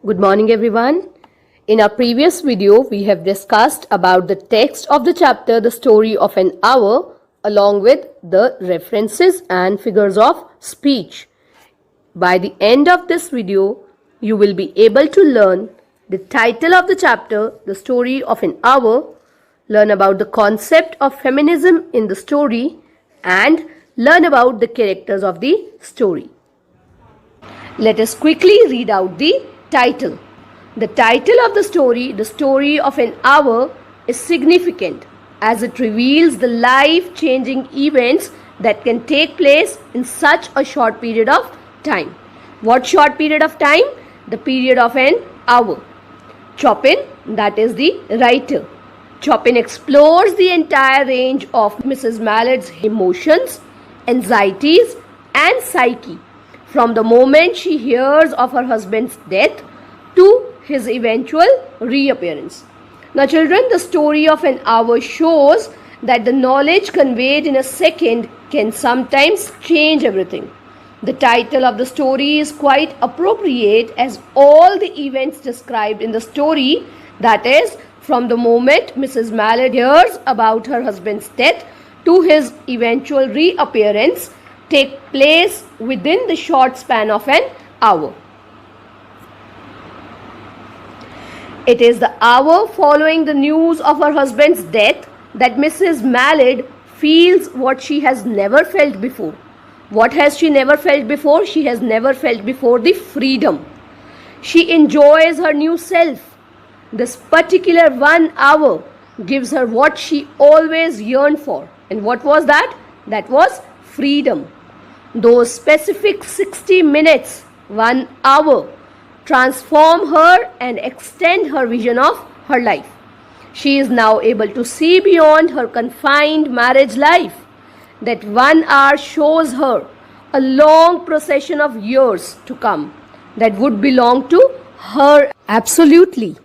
Good morning, everyone. In our previous video, we have discussed about the text of the chapter, The Story of an Hour, along with the references and figures of speech. By the end of this video, you will be able to learn the title of the chapter, The Story of an Hour, learn about the concept of feminism in the story, and learn about the characters of the story. Let us quickly read out the title. The title of the story of an hour, is significant as it reveals the life-changing events that can take place in such a short period of time. What short period of time? The period of an hour. Chopin, that is the writer. Chopin explores the entire range of Mrs. Mallard's emotions, anxieties, and psyche from the moment she hears of her husband's death to his eventual reappearance. Now, children, the story of an hour shows that the knowledge conveyed in a second can sometimes change everything. The title of the story is quite appropriate as all the events described in the story, that is, from the moment Mrs. Mallard hears about her husband's death to his eventual reappearance, take place within the short span of an hour. It is the hour following the news of her husband's death that Mrs. Mallard feels what she has never felt before. What has she never felt before? She has never felt before the freedom. She enjoys her new self. This particular 1 hour gives her what she always yearned for. And what was that? That was freedom. Those specific 60 minutes, 1 hour, transform her and extend her vision of her life. She is now able to see beyond her confined marriage life. That 1 hour shows her a long procession of years to come that would belong to her absolutely.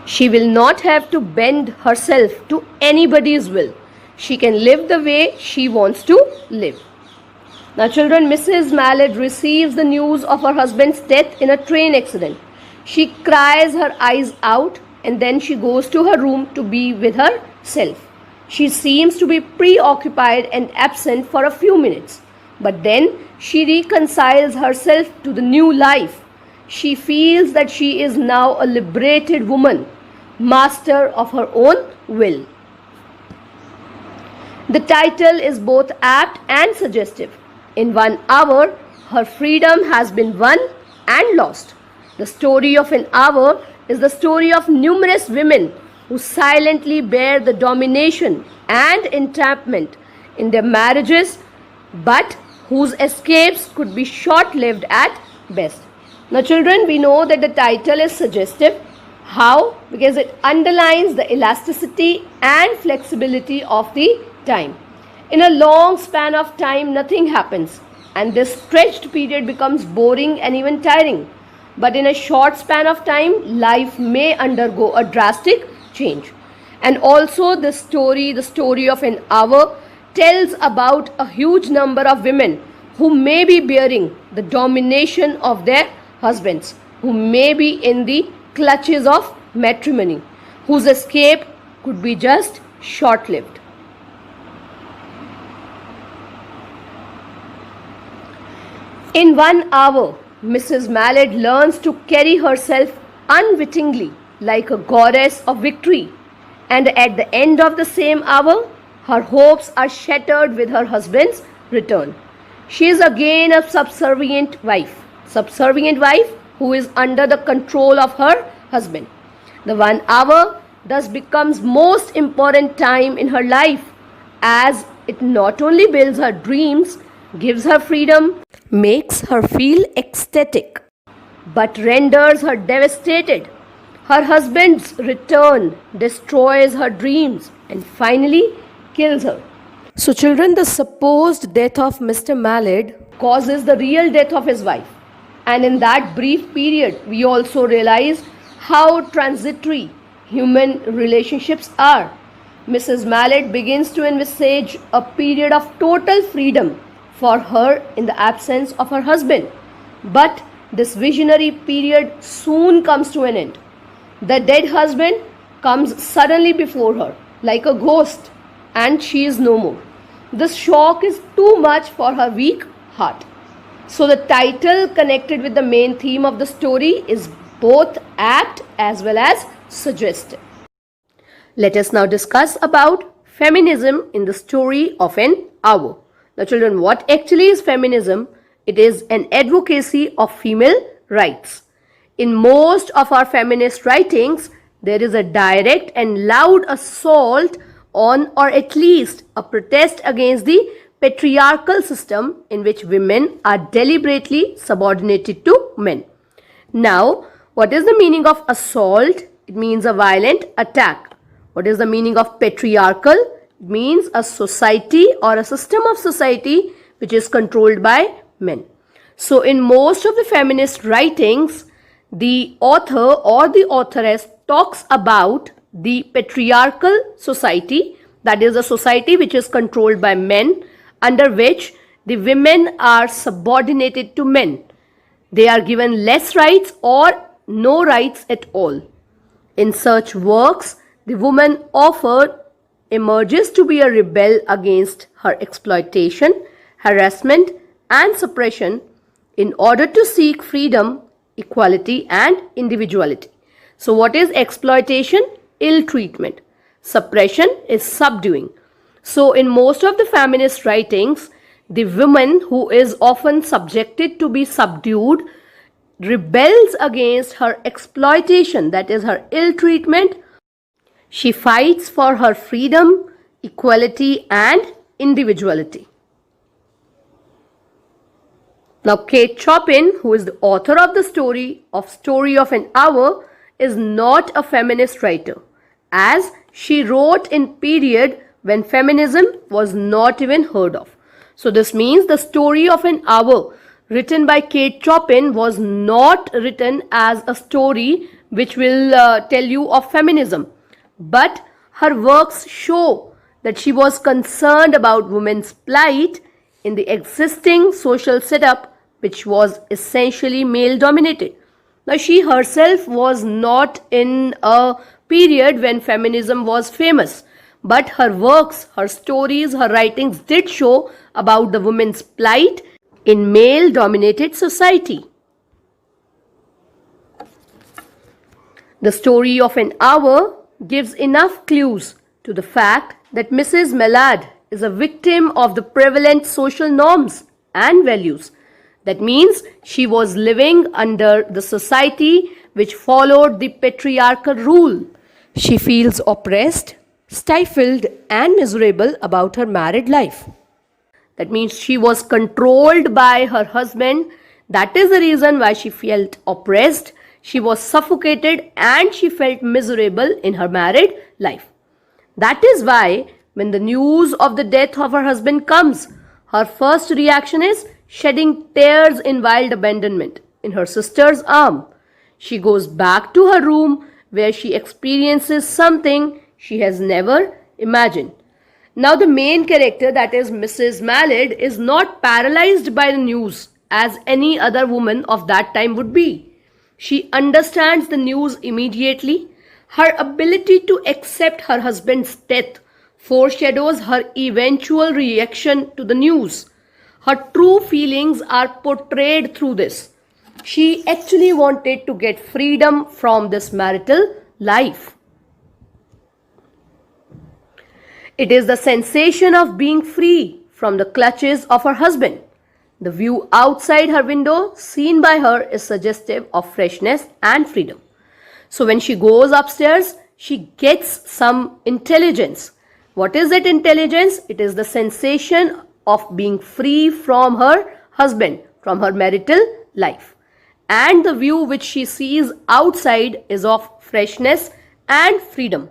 She will not have to bend herself to anybody's will. She can live the way she wants to live. Now, children, Mrs. Mallard receives the news of her husband's death in a train accident. She cries her eyes out and then she goes to her room to be with herself. She seems to be preoccupied and absent for a few minutes, but then she reconciles herself to the new life. She feels that she is now a liberated woman, master of her own will. The title is both apt and suggestive. In 1 hour, her freedom has been won and lost. The story of an hour is the story of numerous women who silently bear the domination and entrapment in their marriages, but whose escapes could be short-lived at best. Now, children, we know that the title is suggestive. How? Because it underlines the elasticity and flexibility of the time. In a long span of time, nothing happens, and this stretched period becomes boring and even tiring. But in a short span of time, life may undergo a drastic change. And also the story of an hour, tells about a huge number of women who may be bearing the domination of their husbands, who may be in the clutches of matrimony, whose escape could be just short-lived. In 1 hour, Mrs. Mallard learns to carry herself unwittingly like a goddess of victory, and at the end of the same hour, her hopes are shattered with her husband's return. She is again a subservient wife who is under the control of her husband. The 1 hour thus becomes most important time in her life, as it not only builds her dreams, gives her freedom, makes her feel ecstatic, but renders her devastated. Her husband's return destroys her dreams and finally kills her. So, children, the supposed death of Mr. Mallard causes the real death of his wife. And in that brief period, we also realize how transitory human relationships are. Mrs. Mallard begins to envisage a period of total freedom for her in the absence of her husband. But This visionary period soon comes to an end. The dead husband comes suddenly before her, like a ghost, and she is no more. This shock is too much for her weak heart. So, the title connected with the main theme of the story is both apt as well as suggestive. Let us now discuss about feminism in the story of an hour. Now, children, what actually is feminism? It is an advocacy of female rights. In most of our feminist writings, there is a direct and loud assault on, or at least a protest against, the patriarchal system in which women are deliberately subordinated to men. Now, what is the meaning of assault? It means a violent attack. What is the meaning of patriarchal? It means a society or a system of society which is controlled by men. So, in most of the feminist writings, the author or the authoress talks about the patriarchal society, that is a society which is controlled by men, under which the women are subordinated to men. They are given less rights or no rights at all. In such works, the woman often emerges to be a rebel against her exploitation, harassment, and suppression in order to seek freedom, equality, and individuality. So, what is exploitation? Ill treatment. Suppression is subduing. So, in most of the feminist writings, the woman who is often subjected to be subdued rebels against her exploitation, that is her ill treatment. She fights for her freedom, equality, and individuality. Now, Kate Chopin, who is the author of the Story of an Hour, is not a feminist writer, as she wrote in period when feminism was not even heard of. So, this means the Story of an Hour written by Kate Chopin was not written as a story which will tell you of feminism, but her works show that she was concerned about women's plight in the existing social setup which was essentially male dominated. Now, she herself was not in a period when feminism was famous, but her works, her stories, her writings did show about the women's plight in male dominated society. The Story of an Hour gives enough clues to the fact that Mrs. Mallard is a victim of the prevalent social norms and values. That means she was living under the society which followed the patriarchal rule. She feels oppressed, stifled, and miserable about her married life. That means she was controlled by her husband. That is the reason why she felt oppressed. She was suffocated and she felt miserable in her married life. That is why when the news of the death of her husband comes, her first reaction is shedding tears in wild abandonment in her sister's arm. She goes back to her room where she experiences something she has never imagined. Now, the main character, that is Mrs. Mallard, is not paralyzed by the news as any other woman of that time would be. She understands the news immediately. Her ability to accept her husband's death foreshadows her eventual reaction to the news. Her true feelings are portrayed through this. She actually wanted to get freedom from this marital life. It is the sensation of being free from the clutches of her husband. The view outside her window seen by her is suggestive of freshness and freedom. So when she goes upstairs, she gets some intelligence. What is that intelligence? It is the sensation of being free from her husband, from her marital life. And the view which she sees outside is of freshness and freedom.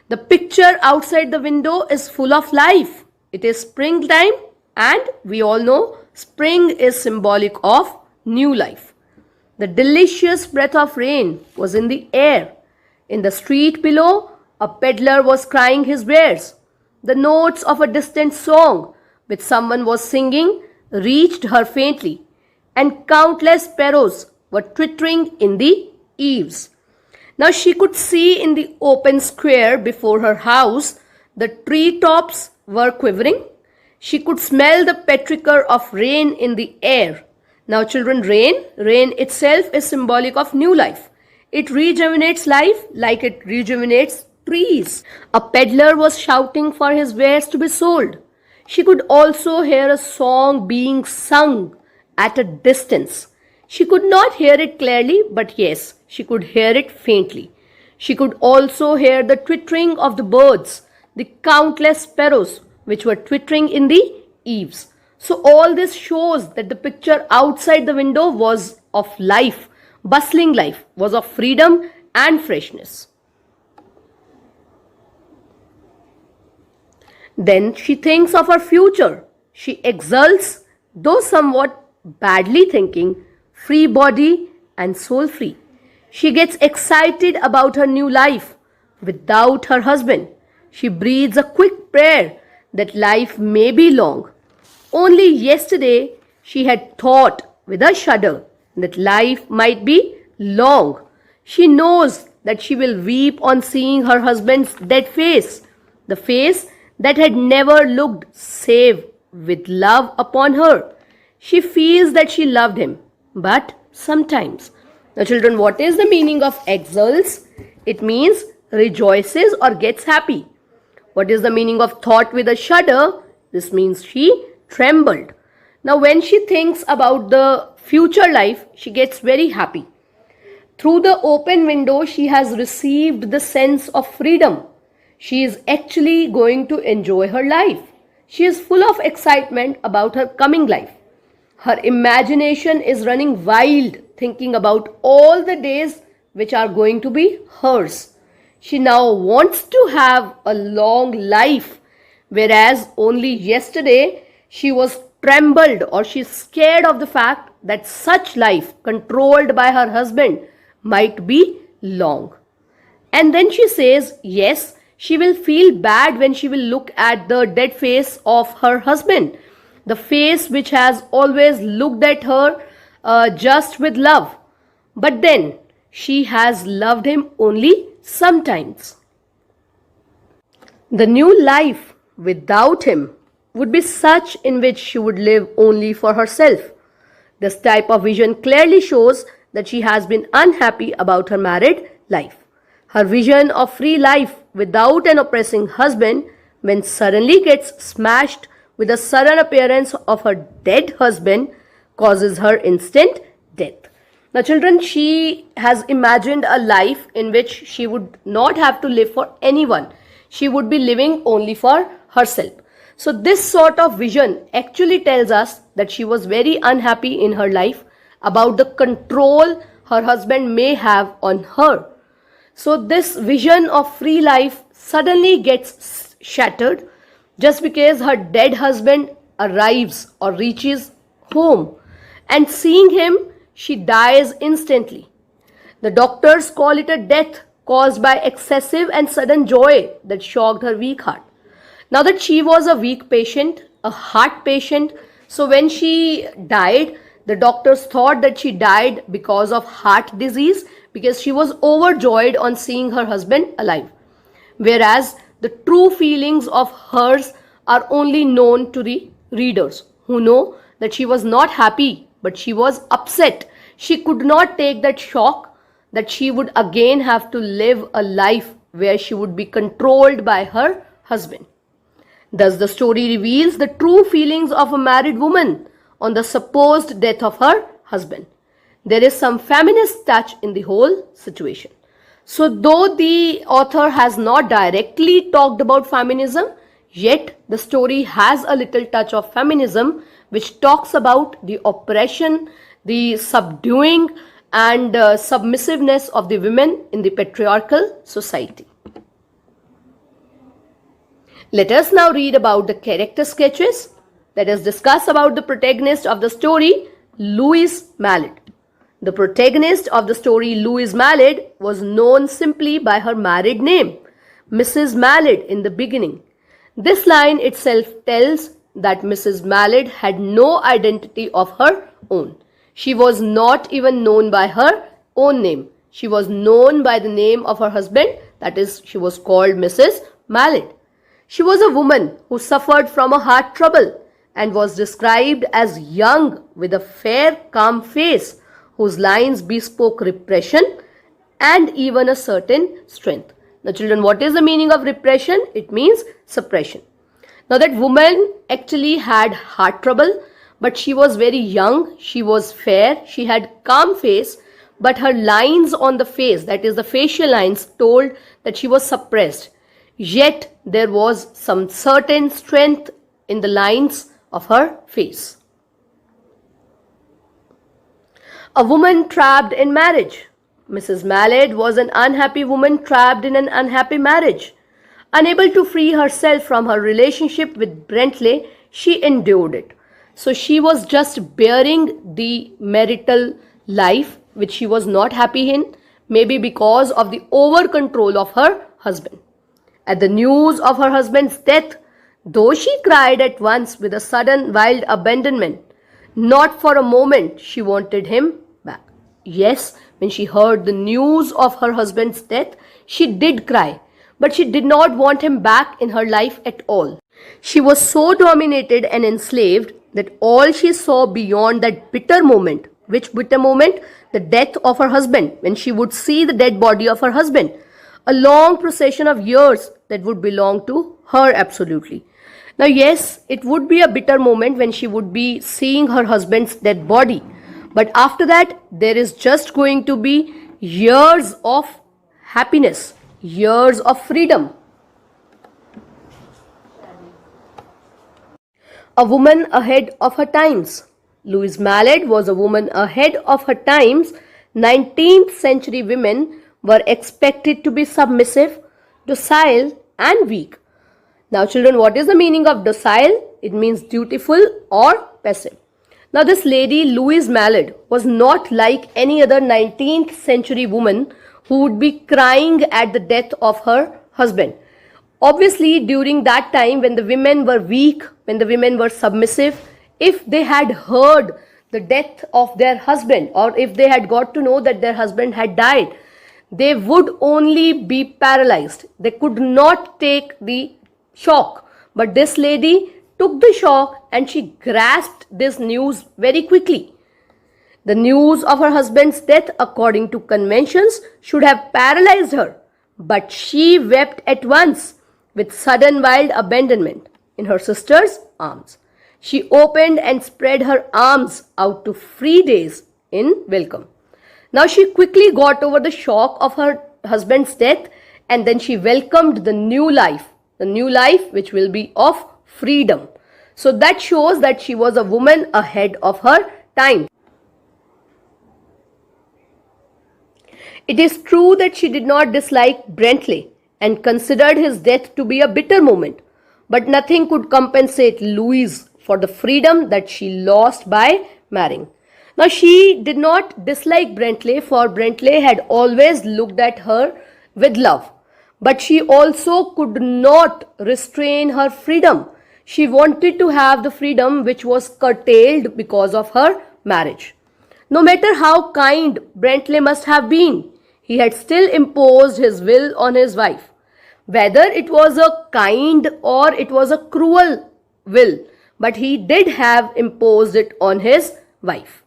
The picture outside the window is full of life. It is springtime, and we all know spring is symbolic of new life. The delicious breath of rain was in the air. In the street below, a peddler was crying his wares. The notes of a distant song which someone was singing reached her faintly. and countless sparrows were twittering in the eaves. Now she could see in the open square before her house the tree tops were quivering. She could smell the petrichor of rain in the air. Now children, rain itself is symbolic of new life. It rejuvenates life like it rejuvenates trees. A peddler was shouting for his wares to be sold. She could also hear a song being sung at a distance. She could not hear it clearly, but yes, she could hear it faintly. She could also hear the twittering of the birds, the countless sparrows which were twittering in the eaves. So all this shows that the picture outside the window was of life, bustling life, was of freedom and freshness. Then she thinks of her future. She exults, though somewhat badly thinking, free body and soul free. She gets excited about her new life without her husband. She breathes a quick prayer that life may be long. Only yesterday she had thought with a shudder that life might be long. She knows that she will weep on seeing her husband's dead face, the face that had never looked save with love upon her. She feels that she loved him, but sometimes. Now children, what is the meaning of exults? It means rejoices or gets happy. What is the meaning of thought with a shudder? This means she trembled. Now when she thinks about the future life, she gets very happy. Through the open window, she has received the sense of freedom. She is actually going to enjoy her life. She is full of excitement about her coming life. Her imagination is running wild, thinking about all the days which are going to be hers. She now wants to have a long life, whereas only yesterday she was trembled or she's scared of the fact that such life controlled by her husband might be long. And then she says, yes, she will feel bad when she will look at the dead face of her husband, the face which has always looked at her just with love. But then she has loved him only sometimes. The new life without him would be such in which she would live only for herself. This type of vision clearly shows that she has been unhappy about her married life. Her vision of free life without an oppressing husband, when suddenly gets smashed with the sudden appearance of her dead husband, causes her instant death. Now children, she has imagined a life in which she would not have to live for anyone. She would be living only for herself. So this sort of vision actually tells us that she was very unhappy in her life about the control her husband may have on her. So this vision of free life suddenly gets shattered just because her dead husband arrives or reaches home, and seeing him, she dies instantly. The doctors call it a death caused by excessive and sudden joy that shocked her weak heart. Now that she was a weak patient, a heart patient, so when she died, the doctors thought that she died because of heart disease, because she was overjoyed on seeing her husband alive. Whereas the true feelings of hers are only known to the readers, who know that she was not happy, but she was upset. She could not take that shock that she would again have to live a life where she would be controlled by her husband. Thus the story reveals the true feelings of a married woman on the supposed death of her husband. There is some feminist touch in the whole situation. So though the author has not directly talked about feminism, yet the story has a little touch of feminism, which talks about the oppression, the subduing and submissiveness of the women in the patriarchal society. Let us now read about the character sketches. Let us discuss about the protagonist of the story, Louise Mallet. The protagonist of the story, Louise Mallet, was known simply by her married name, Mrs. Mallet, in the beginning. This line itself tells that Mrs. Mallet had no identity of her own. She was not even known by her own name. She was known by the name of her husband, that is, she was called Mrs. Mallard. She was a woman who suffered from a heart trouble and was described as young with a fair, calm face, whose lines bespoke repression and even a certain strength. Now, children, what is the meaning of repression? It means suppression. Now, that woman actually had heart trouble, but she was very young, she was fair, she had calm face, but her lines on the face, that is the facial lines, told that she was suppressed. Yet there was some certain strength in the lines of her face. A woman trapped in marriage. Mrs. Mallard was an unhappy woman trapped in an unhappy marriage. Unable to free herself from her relationship with Bentley, she endured it. So she was just bearing the marital life which she was not happy in, maybe because of the over control of her husband. At the news of her husband's death, though she cried at once with a sudden wild abandonment, not for a moment she wanted him back. Yes, when she heard the news of her husband's death, she did cry, but she did not want him back in her life at all. She was so dominated and enslaved that all she saw beyond that bitter moment, which bitter moment? The death of her husband, when she would see the dead body of her husband, a long procession of years that would belong to her absolutely. Now, yes, it would be a bitter moment when she would be seeing her husband's dead body. But after that, there is just going to be years of happiness, years of freedom. A woman ahead of her times. Louise Mallard was a woman ahead of her times. 19th century women were expected to be submissive, docile, and weak. Now, children, what is the meaning of docile? It means dutiful or passive. Now, this lady, Louise Mallard, was not like any other 19th century woman who would be crying at the death of her husband. Obviously, during that time when the women were weak, when the women were submissive, if they had heard the death of their husband, or if they had got to know that their husband had died, they would only be paralyzed. They could not take the shock. But this lady took the shock and she grasped this news very quickly. The news of her husband's death, according to conventions, should have paralyzed her. But she wept at once with sudden wild abandonment in her sister's arms. She opened and spread her arms out to free days in welcome. Now she quickly got over the shock of her husband's death, and then she welcomed the new life which will be of freedom. So that shows that she was a woman ahead of her time. It is true that she did not dislike Bentley and considered his death to be a bitter moment, but nothing could compensate Louise for the freedom that she lost by marrying. Now, she did not dislike Bentley, for Bentley had always looked at her with love. But she also could not restrain her freedom. She wanted to have the freedom which was curtailed because of her marriage. No matter how kind Bentley must have been, he had still imposed his will on his wife. Whether it was a kind or it was a cruel will, but he did have imposed it on his wife.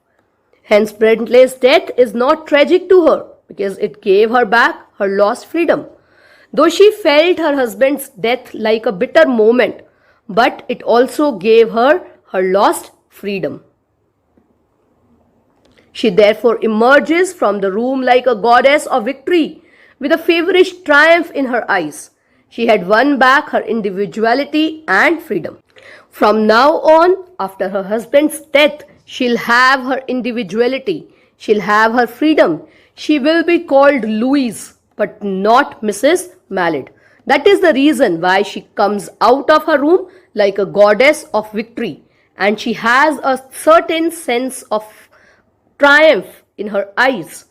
Hence, Bentley's death is not tragic to her because it gave her back her lost freedom. Though she felt her husband's death like a bitter moment, but it also gave her her lost freedom. She therefore emerges from the room like a goddess of victory, with a feverish triumph in her eyes. She had won back her individuality and freedom. From now on, after her husband's death, she'll have her individuality. She'll have her freedom. She will be called Louise, but not Mrs. Mallard. That is the reason why she comes out of her room like a goddess of victory, and she has a certain sense of triumph in her eyes.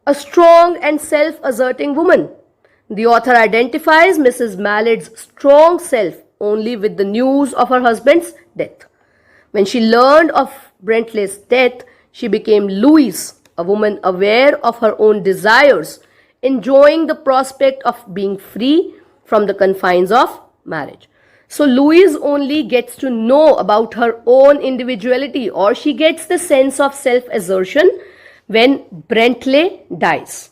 A strong and self-asserting woman. The author identifies Mrs. Mallard's strong self only with the news of her husband's death. When she learned of Bentley's death, She became Louise, a woman aware of her own desires, enjoying the prospect of being free from the confines of marriage. So Louise only gets to know about her own individuality, or she gets the sense of self-assertion when Bentley dies.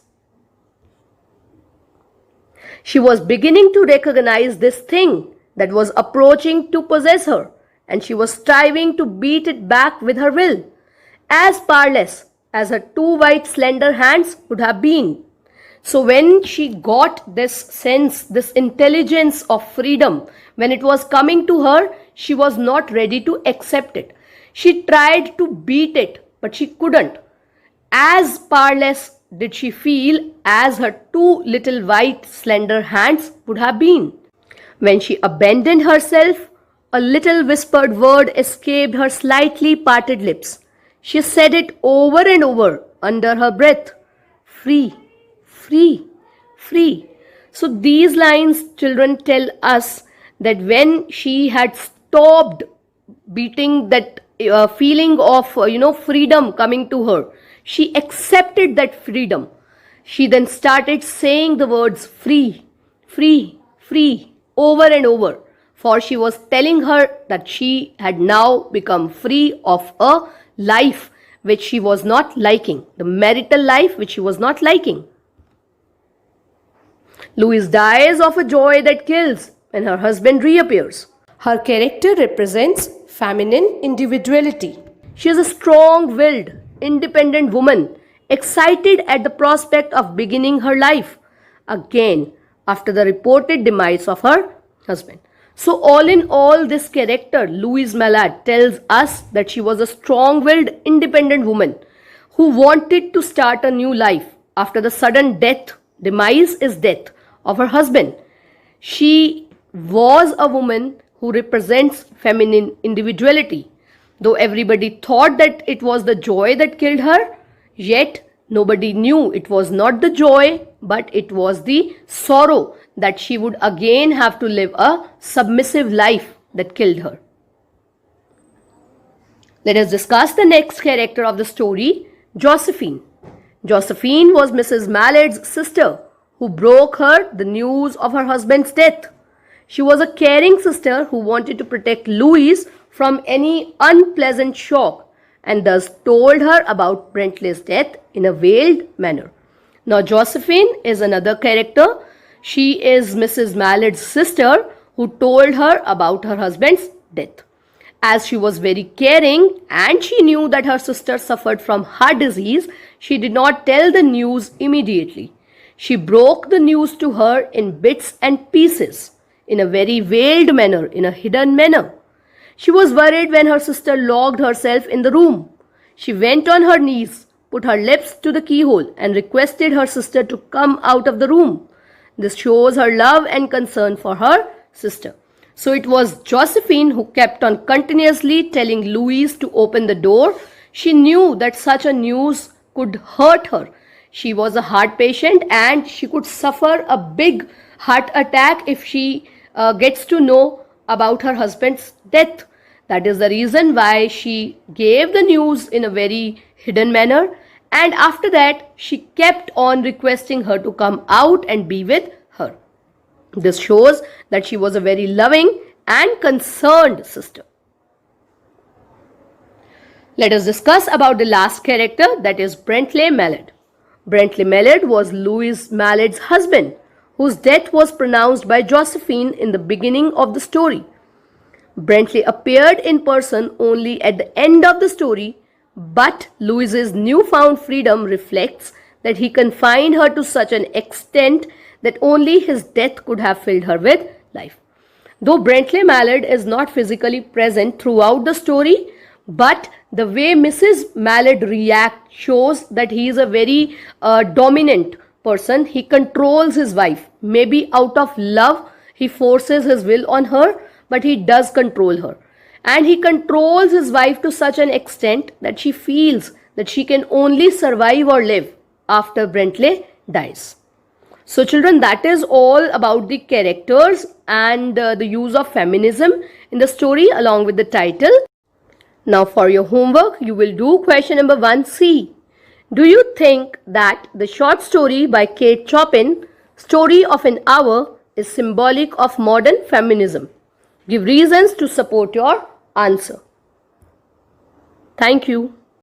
She was beginning to recognize this thing that was approaching to possess her, and she was striving to beat it back with her will, as powerless as her two white slender hands would have been. So when she got this sense, this intelligence of freedom, when it was coming to her, she was not ready to accept it. She tried to beat it, but she couldn't. As powerless did she feel as her two little white slender hands would have been. When she abandoned herself, a little whispered word escaped her slightly parted lips. She said it over and over under her breath. Free, free, free. So these lines, children, tell us that when she had stopped beating that feeling of freedom coming to her, she accepted that freedom. She then started saying the words free, free, free over and over, for she was telling her that she had now become free of a life which she was not liking, the marital life which she was not liking. Louise dies of a joy that kills when her husband reappears. Her character represents feminine individuality. She is a strong-willed, independent woman, excited at the prospect of beginning her life again after the reported demise of her husband. So all in all, this character, Louise Mallard, tells us that she was a strong-willed, independent woman who wanted to start a new life after the sudden demise is death of her husband. She was a woman who represents feminine individuality. Though everybody thought that it was the joy that killed her, yet nobody knew it was not the joy, but it was the sorrow that she would again have to live a submissive life that killed her. Let us discuss the next character of the story, Josephine. Josephine was Mrs. Mallard's sister who broke her the news of her husband's death. She was a caring sister who wanted to protect Louise from any unpleasant shock and thus told her about Bentley's death in a veiled manner. Now Josephine is another character. She is Mrs. Mallard's sister who told her about her husband's death. As she was very caring and she knew that her sister suffered from heart disease, she did not tell the news immediately. She broke the news to her in bits and pieces, in a very veiled manner, in a hidden manner. She was worried when her sister locked herself in the room. She went on her knees, put her lips to the keyhole, and requested her sister to come out of the room. This shows her love and concern for her sister. So it was Josephine who kept on continuously telling Louise to open the door. She knew that such a news could hurt her. She was a heart patient and she could suffer a big heart attack if she gets to know about her husband's death. That is the reason why she gave the news in a very hidden manner, and after that she kept on requesting her to come out and be with her. This shows that she was a very loving and concerned sister. Let us discuss about the last character, that is Bentley Mallard. Bentley Mallard was Louise Mallard's husband, whose death was pronounced by Josephine in the beginning of the story. Bentley appeared in person only at the end of the story, but Louise's newfound freedom reflects that he confined her to such an extent that only his death could have filled her with life. Though Bentley Mallard is not physically present throughout the story, but the way Mrs. Mallard reacts shows that he is a very dominant person. He controls his wife. Maybe out of love, he forces his will on her, but he does control her. And he controls his wife to such an extent that she feels that she can only survive or live after Bentley dies. So children, that is all about the characters and the use of feminism in the story along with the title. Now for your homework, you will do question number 1C. Do you think that the short story by Kate Chopin, Story of an Hour, is symbolic of modern feminism? Give reasons to support your answer. Thank you.